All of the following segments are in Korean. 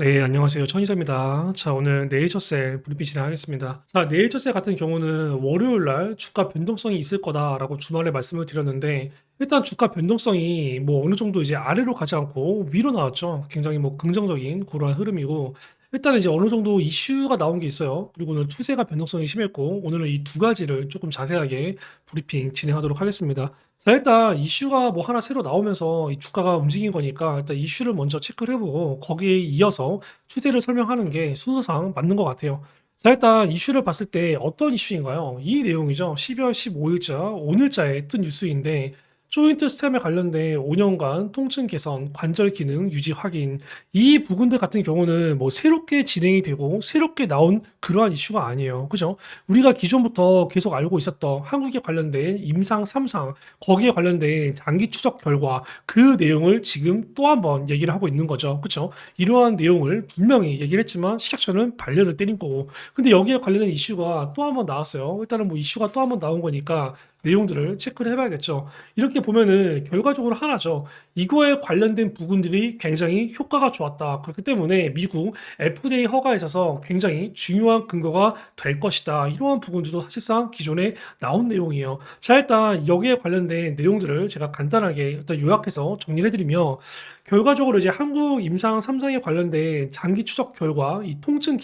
네, 안녕하세요. 천이사입니다. 자, 오늘 네이처셀 브리핑 진행하겠습니다. 자, 네이처셀 같은 경우는 월요일 날 주가 변동성이 있을 거다라고 주말에 말씀을 드렸는데, 일단 주가 변동성이 뭐 어느 정도 이제 아래로 가지 않고 위로 나왔죠. 굉장히 뭐 긍정적인 그러한 흐름이고, 일단 이제 어느 정도 이슈가 나온 게 있어요. 그리고 오늘 추세가 변동성이 심했고, 오늘은 이 두 가지를 조금 자세하게 브리핑 진행하도록 하겠습니다. 자, 일단 이슈가 뭐 하나 새로 나오면서 이 주가가 움직인 거니까 일단 이슈를 먼저 체크를 해보고 거기에 이어서 추세를 설명하는 게 순서상 맞는 것 같아요. 자, 일단 이슈를 봤을 때 어떤 이슈인가요? 이 내용이죠. 12월 15일자 오늘자에 뜬 뉴스인데 조인트 스템에 관련된 5년간 통증 개선, 관절 기능 유지 확인 이 부분들 같은 경우는 뭐 새롭게 진행이 되고 새롭게 나온 그러한 이슈가 아니에요. 그죠? 우리가 기존부터 계속 알고 있었던 한국에 관련된 임상 3상 거기에 관련된 장기 추적 결과 그 내용을 지금 또 한번 얘기를 하고 있는 거죠. 그렇죠? 이러한 내용을 분명히 얘기를 했지만 시작처는 발열을 때린 거고 근데 여기에 관련된 이슈가 또 한번 나왔어요. 일단은 뭐 이슈가 또 한번 나온 거니까 내용들을 체크를 해봐야겠죠. 이렇게 보면은 결과적으로 하나죠. 이거에 관련된 부분들이 굉장히 효과가 좋았다. 그렇기 때문에 미국 FDA 허가에 있어서 굉장히 중요한 근거가 될 것이다. 이러한 부분들도 사실상 기존에 나온 내용이에요. 자, 일단 여기에 관련된 내용들을 제가 간단하게 일단 요약해서 정리를 해드리면 결과적으로 이제 한국 임상 3상에 관련된 장기 추적 결과 이 통증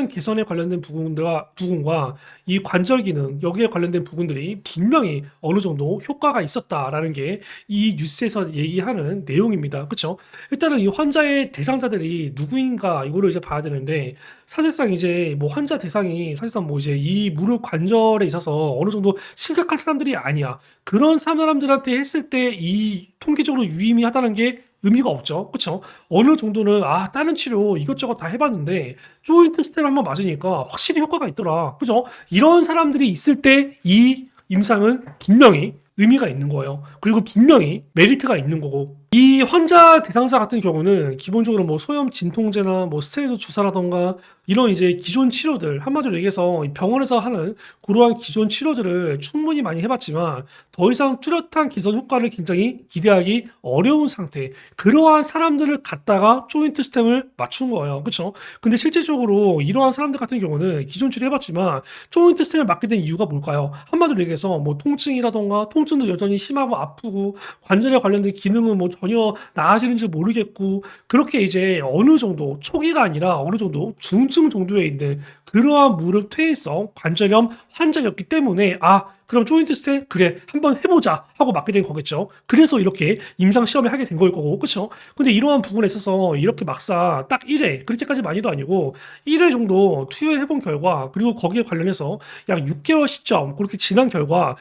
개선에 관련된 부분과 이 관절 기능 여기에 관련된 부분들이 분명히 어느 정도 효과가 있었다라는 게 이 뉴스에서 얘기하는 내용입니다. 그렇죠? 일단은 이 환자의 대상자들이 누구인가 이거를 이제 봐야 되는데 사실상 이제 뭐 환자 대상이 사실상 뭐 이제 이 무릎 관절에 있어서 어느 정도 심각한 사람들이 아니야. 그런 사람들한테 했을 때 이 통계적으로 유의미하다는 게 의미가 없죠. 그렇죠? 어느 정도는 다른 치료 이것저것 다 해봤는데 조인트 스텝 한번 맞으니까 확실히 효과가 있더라. 그죠? 이런 사람들이 있을 때 이 임상은 분명히 의미가 있는 거예요. 그리고 분명히 메리트가 있는 거고. 이 환자 대상자 같은 경우는 기본적으로 뭐 소염 진통제나 뭐 스테로이드 주사라던가 이런 이제 기존 치료들 한마디로 얘기해서 병원에서 하는 그러한 기존 치료들을 충분히 많이 해봤지만 더 이상 뚜렷한 개선 효과를 굉장히 기대하기 어려운 상태 그러한 사람들을 갖다가 조인트 스템을 맞춘 거예요. 그렇죠? 근데 실질적으로 이러한 사람들 같은 경우는 기존 치료 해봤지만 조인트 스템을 맞게 된 이유가 뭘까요? 한마디로 얘기해서 뭐 통증이라던가 통증도 여전히 심하고 아프고 관절에 관련된 기능은 뭐 전혀 나아지는지 모르겠고 그렇게 이제 어느 정도 초기가 아니라 어느 정도 중증 정도에 있는 그러한 무릎 퇴행성 관절염 환자였기 때문에 그럼 조인트 스테 그래 한번 해보자 하고 맞게 된 거겠죠. 그래서 이렇게 임상 시험을 하게 된 걸 거고 그렇죠. 근데 이러한 부분에 있어서 이렇게 막상 딱 1회 그렇게까지 많이도 아니고 1회 정도 투여해본 결과 그리고 거기에 관련해서 약 6개월 시점 그렇게 지난 결과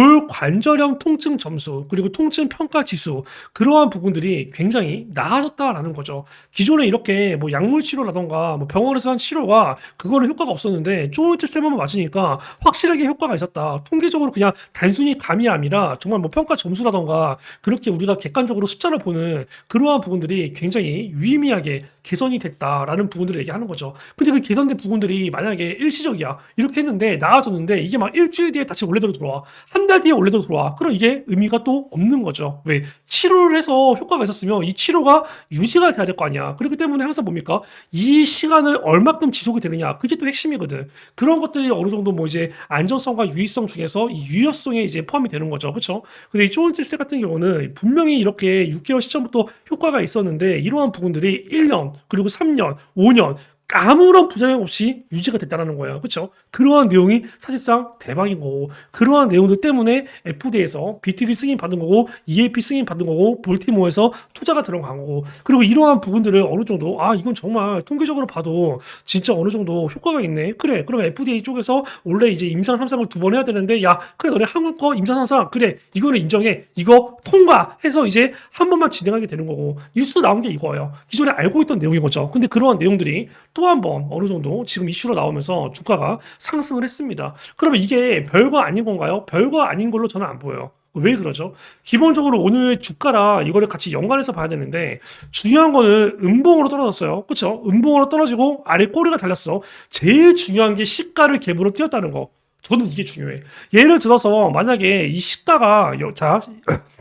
골관절염 통증 점수 그리고 통증 평가 지수 그러한 부분들이 굉장히 나아졌다라는 거죠. 기존에 이렇게 뭐 약물 치료라던가 뭐 병원에서 한 치료가 그거는 효과가 없었는데 조인트 스텝만 맞으니까 확실하게 효과가 있었다. 통계적으로 그냥 단순히 감이 아니라 정말 뭐 평가 점수라던가 그렇게 우리가 객관적으로 숫자를 보는 그러한 부분들이 굉장히 유의미하게 개선이 됐다라는 부분들을 얘기하는 거죠. 근데 그 개선된 부분들이 만약에 일시적이야. 이렇게 했는데 나아졌는데 이게 막 일주일 뒤에 다시 원래대로 돌아와. 한 달 뒤에 원래대로 돌아와. 그럼 이게 의미가 또 없는 거죠. 왜? 치료를 해서 효과가 있었으면 이 치료가 유지가 돼야 될 거 아니야. 그렇기 때문에 항상 뭡니까? 이 시간을 얼마큼 지속이 되느냐. 그게 또 핵심이거든. 그런 것들이 어느 정도 뭐 이제 안전성과 유의성 중에서 이 유효성에 이제 포함이 되는 거죠. 그렇죠? 근데 이 조인트 스텝 같은 경우는 분명히 이렇게 6개월 시점부터 효과가 있었는데 이러한 부분들이 1년, 그리고 3년, 5년 아무런 부작용 없이 유지가 됐다는 거예요. 그렇죠? 그러한 내용이 사실상 대박인 거고 그러한 내용들 때문에 FDA에서 BTD 승인 받은 거고 EAP 승인 받은 거고 볼티모어에서 투자가 들어간 거고 그리고 이러한 부분들을 어느 정도 이건 정말 통계적으로 봐도 진짜 어느 정도 효과가 있네. 그래. 그럼 FDA 쪽에서 원래 이제 임상 3상을 2번 해야 되는데 그래 너네 한국 거 임상 3상 그래 이거는 인정해. 이거 통과해서 이제 한 번만 진행하게 되는 거고 뉴스 나온 게 이거예요. 기존에 알고 있던 내용인 거죠. 근데 그러한 내용들이 또 한 번 어느 정도 지금 이슈로 나오면서 주가가 상승을 했습니다. 그러면 이게 별거 아닌 건가요? 별거 아닌 걸로 저는 안 보여요. 왜 그러죠? 기본적으로 오늘 주가랑 이거를 같이 연관해서 봐야 되는데 중요한 거는 음봉으로 떨어졌어요. 그렇죠? 음봉으로 떨어지고 아래 꼬리가 달렸어. 제일 중요한 게 시가를 갭으로 뛰었다는 거. 저는 이게 중요해. 예를 들어서 만약에 이 시가가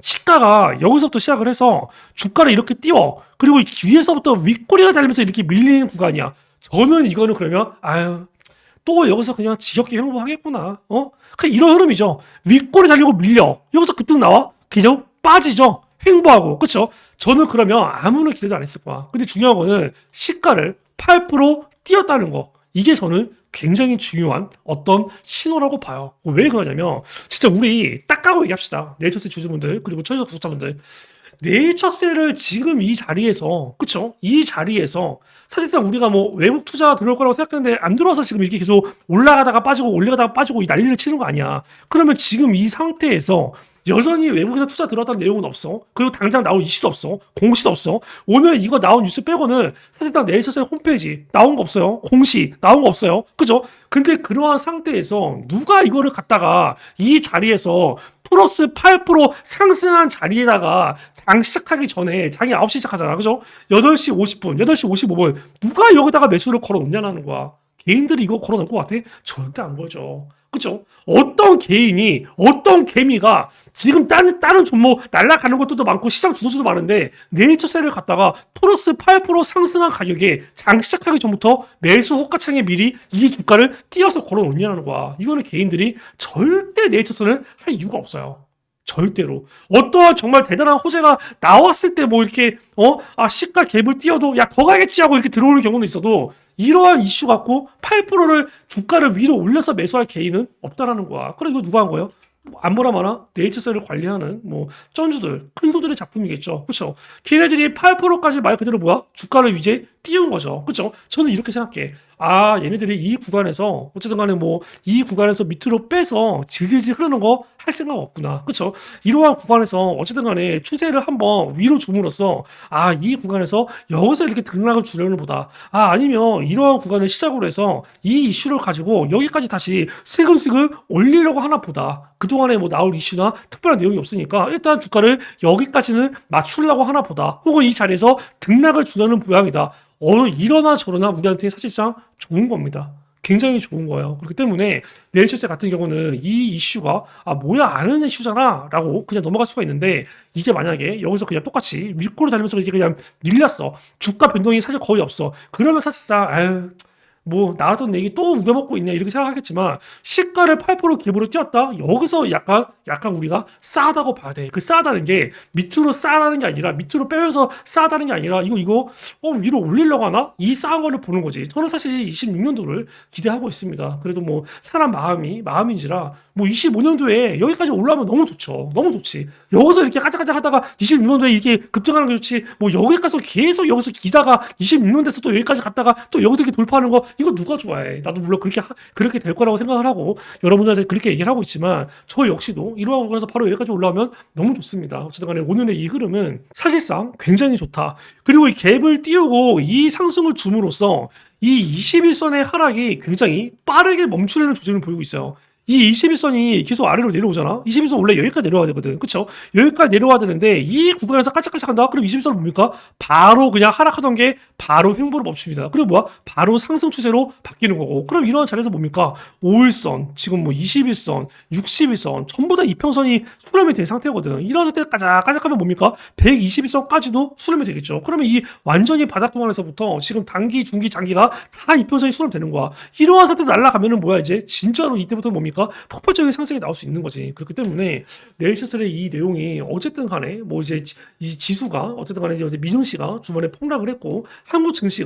시가가 여기서부터 시작을 해서 주가를 이렇게 띄워. 그리고 위에서부터 윗꼬리가 달리면서 이렇게 밀리는 구간이야. 저는 이거는 그러면 아유 또 여기서 그냥 지겹게 횡보하겠구나. 그냥 이런 흐름이죠. 윗골이 달리고 밀려. 여기서 급등 나와. 계속 빠지죠. 횡보하고. 그쵸? 저는 그러면 아무런 기대도 안 했을 거야. 근데 중요한 거는 시가를 8% 뛰었다는 거. 이게 저는 굉장히 중요한 어떤 신호라고 봐요. 왜 그러냐면 진짜 우리 딱 까고 얘기합시다. 네이처스 주주분들 그리고 천의석 구독자분들. 네이처셀을 지금 이 자리에서 그쵸? 이 자리에서 사실상 우리가 뭐 외국 투자 들어올 거라고 생각했는데 안 들어와서 지금 이렇게 계속 올라가다가 빠지고 올라가다가 빠지고 이 난리를 치는 거 아니야. 그러면 지금 이 상태에서 여전히 외국에서 투자 들어왔다는 내용은 없어. 그리고 당장 나온 이슈도 없어. 공시도 없어. 오늘 이거 나온 뉴스 빼고는 사실상 네이처셀 홈페이지 나온 거 없어요. 공시 나온 거 없어요. 그죠? 근데 그러한 상태에서 누가 이거를 갖다가 이 자리에서 플러스 8% 상승한 자리에다가 장 시작하기 전에 장이 9시 시작하잖아. 그죠? 8시 50분, 8시 55분. 누가 여기다가 매수를 걸어 놓냐는 거야. 개인들이 이거 걸어 놓을 것 같아? 절대 안 거죠. 그죠? 어떤 개인이, 어떤 개미가 지금 다른 종목 날아가는 것도 많고 시장 주도주도 많은데 네이처셀을 갖다가 플러스 8% 상승한 가격에 장 시작하기 전부터 매수 호가창에 미리 이 주가를 띄어서 걸어 놓냐는 거야. 이거는 개인들이 절대 네이처셀을 할 이유가 없어요. 절대로. 어떠한 정말 대단한 호재가 나왔을 때 뭐 이렇게, 시가 갭을 띄어도, 야, 더 가겠지 하고 이렇게 들어오는 경우는 있어도, 이러한 이슈 갖고 8%를 주가를 위로 올려서 매수할 개인은 없다라는 거야. 그래, 이거 누가 한 거예요? 안 보라 마나 네이처셀을 관리하는 뭐 쩐주들 큰 소들의 작품이겠죠. 그렇죠? 걔네들이 8%까지 말 그대로 뭐야? 주가를 이제 띄운 거죠. 그렇죠? 저는 이렇게 생각해. 아, 얘네들이 이 구간에서 어쨌든 간에 뭐 이 구간에서 밑으로 빼서 질질질 흐르는 거 할 생각 없구나. 그렇죠? 이러한 구간에서 어쨌든 간에 추세를 한번 위로 줌으로써 아, 이 구간에서 여기서 이렇게 등락을 주려는 보다. 아, 아니면 이러한 구간을 시작으로 해서 이 이슈를 가지고 여기까지 다시 슬금슬금 올리려고 하나 보다. 그동안에 뭐 나올 이슈나 특별한 내용이 없으니까 일단 주가를 여기까지는 맞추려고 하나 보다. 혹은 이 자리에서 등락을 주려는 모양이다. 이러나 저러나 우리한테 사실상 좋은 겁니다. 굉장히 좋은 거예요. 그렇기 때문에 네이처셀 같은 경우는 이 이슈가 뭐야 아는 이슈잖아 라고 그냥 넘어갈 수가 있는데 이게 만약에 여기서 그냥 똑같이 윗골을 달리면서 이게 그냥 밀렸어. 주가 변동이 사실 거의 없어. 그러면 사실상 아유 뭐 나왔던 얘기 또 우겨먹고 있네 이렇게 생각하겠지만 시가를 8% 갭으로 뛰었다 여기서 약간 우리가 싸다고 봐야 돼. 그 싸다는 게 밑으로 싸다는 게 아니라 밑으로 빼면서 싸다는 게 아니라 이거 위로 올리려고 하나 이 싸한 거를 보는 거지. 저는 사실 26년도를 기대하고 있습니다. 그래도 뭐 사람 마음인지라 뭐 25년도에 여기까지 올라오면 너무 좋죠. 너무 좋지. 여기서 이렇게 까짝까짝 하다가 26년도에 이렇게 급등하는 게 좋지. 뭐 여기 가서 계속 여기서 기다가 26년 돼서 또 여기까지 갔다가 또 여기서 이렇게 돌파하는 거 이거 누가 좋아해? 나도 물론 그렇게 될 거라고 생각을 하고 여러분들한테 그렇게 얘기를 하고 있지만 저 역시도 이러한 거에서 바로 여기까지 올라오면 너무 좋습니다. 어쨌든 간에 오늘의 이 흐름은 사실상 굉장히 좋다. 그리고 이 갭을 띄우고 이 상승을 줌으로써 이 21선의 하락이 굉장히 빠르게 멈추려는 조짐을 보이고 있어요. 이 21선이 계속 아래로 내려오잖아. 21선 원래 여기까지 내려와야 되거든. 그쵸? 여기까지 내려와야 되는데 이 구간에서 깔짝깔짝한다? 그럼 21선은 뭡니까? 바로 그냥 하락하던 게 바로 횡보로 멈춥니다. 그리고 뭐야? 바로 상승 추세로 바뀌는 거고. 그럼 이런 자리에서 뭡니까? 5일선, 지금 뭐 21선, 61선 전부 다 이평선이 수렴이 된 상태거든. 이런 상태 까짝까짝하면 뭡니까? 121선까지도 수렴이 되겠죠. 그러면 이 완전히 바닥 구간에서부터 지금 단기, 중기, 장기가 다 이평선이 수렴되는 거야. 이러한 상태로 날아가면은 뭐야 이제 진짜로 이때부터 뭡니까? 폭발적인 상승이 나올 수 있는 거지. 그렇기 때문에 네이처셀의 이 내용이 어쨌든 간에 뭐 이제 이 지수가 어쨌든 간에 이제 미증시가 주말에 폭락을 했고 한국 증시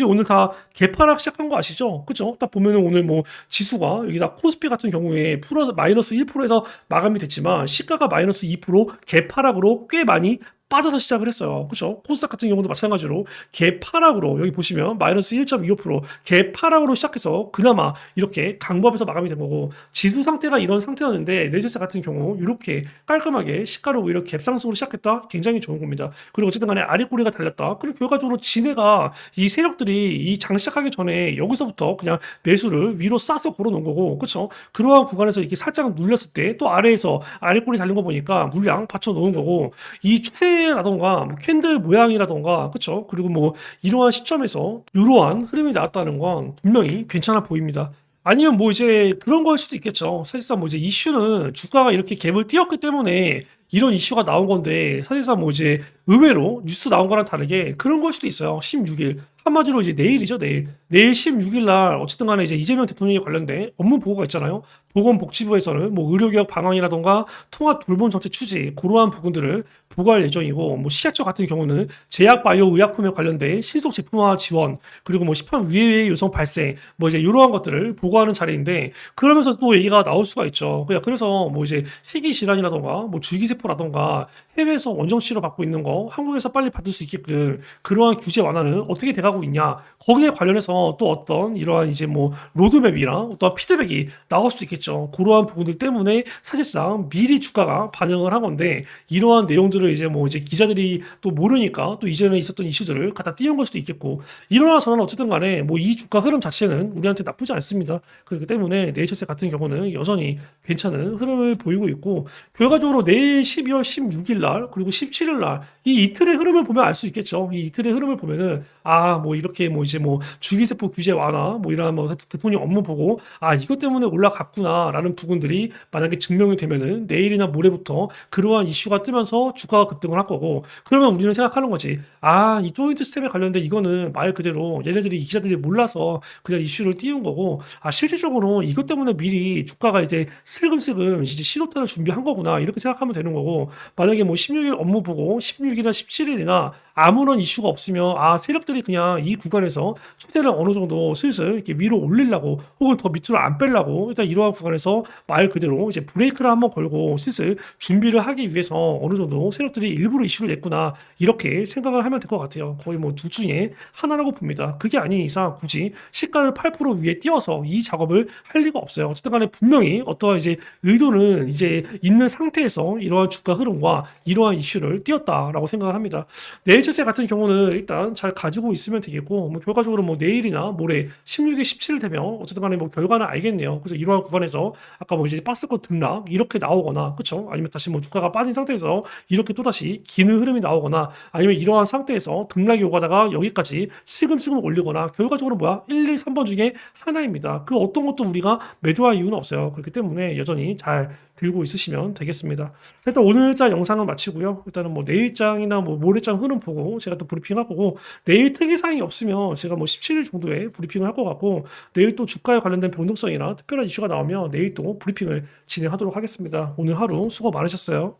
오늘 다 개파락 시작한 거 아시죠? 그죠? 딱 보면은 오늘 뭐 지수가 여기다 코스피 같은 경우에 마이너스 1%에서 마감이 됐지만 시가가 마이너스 2% 개파락으로 꽤 많이 빠져서 시작을 했어요. 그렇죠? 코스닥 같은 경우도 마찬가지로 개파락으로 여기 보시면 마이너스 1.25% 개파락으로 시작해서 그나마 이렇게 강보합에서 마감이 된 거고 지수 상태가 이런 상태였는데 네이처셀 같은 경우 이렇게 깔끔하게 시가를 오히려 갭상승으로 시작했다? 굉장히 좋은 겁니다. 그리고 어쨌든 간에 아랫꼬리가 달렸다. 그리고 결과적으로 지네가 이 세력들이 이 장 시작하기 전에 여기서부터 그냥 매수를 위로 싸서 걸어놓은 거고 그렇죠? 그러한 구간에서 이렇게 살짝 눌렸을 때 또 아래에서 아랫꼬리 달린 거 보니까 물량 받쳐 놓은 거고 이 추세라던가 뭐 캔들 모양이라던가 그쵸? 그리고 뭐 이러한 시점에서 이러한 흐름이 나왔다는 건 분명히 괜찮아 보입니다. 아니면 뭐 이제 그런 거일 수도 있겠죠. 사실상 뭐 이제 이슈는 주가가 이렇게 갭을 띄었기 때문에 이런 이슈가 나온 건데 사실상 뭐 이제 의외로 뉴스 나온 거랑 다르게 그런 걸 수도 있어요. 16일. 한마디로 이제 내일이죠, 내일. 내일 16일 날 어쨌든 간에 이제 이재명 대통령에 관련된 업무 보고가 있잖아요. 보건복지부에서는 뭐 의료개혁 방안이라던가 통합 돌봄 정책 추진, 그러한 부분들을 보고할 예정이고, 뭐 식약처 같은 경우는 제약 바이오 의약품에 관련된 신속 제품화 지원, 그리고 뭐 시판 위해의 요성 발생, 뭐 이제 이러한 것들을 보고하는 자리인데, 그러면서 또 얘기가 나올 수가 있죠. 그냥 그래서 뭐 이제 희귀 질환이라던가 뭐 줄기세포라던가 해외에서 원정 치료 받고 있는 거 한국에서 빨리 받을 수 있게끔 그러한 규제 완화는 어떻게 돼가고 있냐, 거기에 관련해서 또 어떤 이러한 이제 뭐 로드맵이랑 어떤 피드백이 나올 수도 있겠죠. 그러한 부분들 때문에 사실상 미리 주가가 반영을 한 건데, 이러한 내용들을 이제 뭐 이제 기자들이 또 모르니까 또 이전에 있었던 이슈들을 갖다 띄운 걸 수도 있겠고, 이러나 저는 어쨌든 간에 뭐 이 주가 흐름 자체는 우리한테 나쁘지 않습니다. 그렇기 때문에 네이처스 같은 경우는 여전히 괜찮은 흐름을 보이고 있고, 결과적으로 내일 12월 16일 날 그리고 17일 날 이 이틀의 흐름을 보면 알 수 있겠죠. 이 이틀의 흐름을 보면은 아 뭐 이렇게 뭐 이제 뭐 주기세포 규제 완화 뭐 이런 뭐 대통령 업무 보고 아 이것 때문에 올라갔구나라는 부분들이 만약에 증명이 되면은 내일이나 모레부터 그러한 이슈가 뜨면서 주가가 급등을 할 거고, 그러면 우리는 생각하는 거지. 아 이 조인트 스텝에 관련된 이거는 말 그대로 얘네들이 이 기자들이 몰라서 그냥 이슈를 띄운 거고, 아 실질적으로 이것 때문에 미리 주가가 이제 슬금슬금 이제 신호탄을 준비한 거구나 이렇게 생각하면 되는 거고, 만약에 뭐 16일 업무 보고 16일이나 17일이나 아무런 이슈가 없으면 아 세력들이 그냥 이 구간에서 추세를 어느 정도 슬슬 이렇게 위로 올리려고 혹은 더 밑으로 안 빼려고 일단 이러한 구간에서 말 그대로 이제 브레이크를 한번 걸고 슬슬 준비를 하기 위해서 어느 정도 세력들이 일부러 이슈를 냈구나 이렇게 생각을 하면 될 것 같아요. 거의 뭐 둘 중에 하나라고 봅니다. 그게 아닌 이상 굳이 시가를 8% 위에 띄워서 이 작업을 할 리가 없어요. 어쨌든 간에 분명히 어떠한 이제 의도는 이제 있는 상태에서 이러한 주가 흐름과 이러한 이슈를 띄웠다라고 생각을 합니다. 내일차세 같은 경우는 일단 잘 가지고 있으면 되겠고, 뭐 결과적으로 뭐 내일이나 모레 16일, 17일 되면 어쨌든 간에 뭐 결과는 알겠네요. 그래서 이러한 구간에서 아까 뭐 이제 박스권 등락 이렇게 나오거나, 그쵸? 아니면 다시 뭐 주가가 빠진 상태에서 이렇게 또다시 기는 흐름이 나오거나, 아니면 이러한 상태에서 등락이 오가다가 여기까지 슬금슬금 올리거나, 결과적으로 뭐야? 1, 2, 3번 중에 하나입니다. 그 어떤 것도 우리가 매도할 이유는 없어요. 그렇기 때문에 여전히 잘 들고 있으시면 되겠습니다. 일단 오늘자 영상은 마치고요. 일단은 뭐 내일장이나 뭐 모레장 흐름 보고 제가 또 브리핑할 거고, 내일 특이사항이 없으면 제가 뭐 17일 정도에 브리핑을 할 것 같고, 내일 또 주가에 관련된 변동성이나 특별한 이슈가 나오면 내일 또 브리핑을 진행하도록 하겠습니다. 오늘 하루 수고 많으셨어요.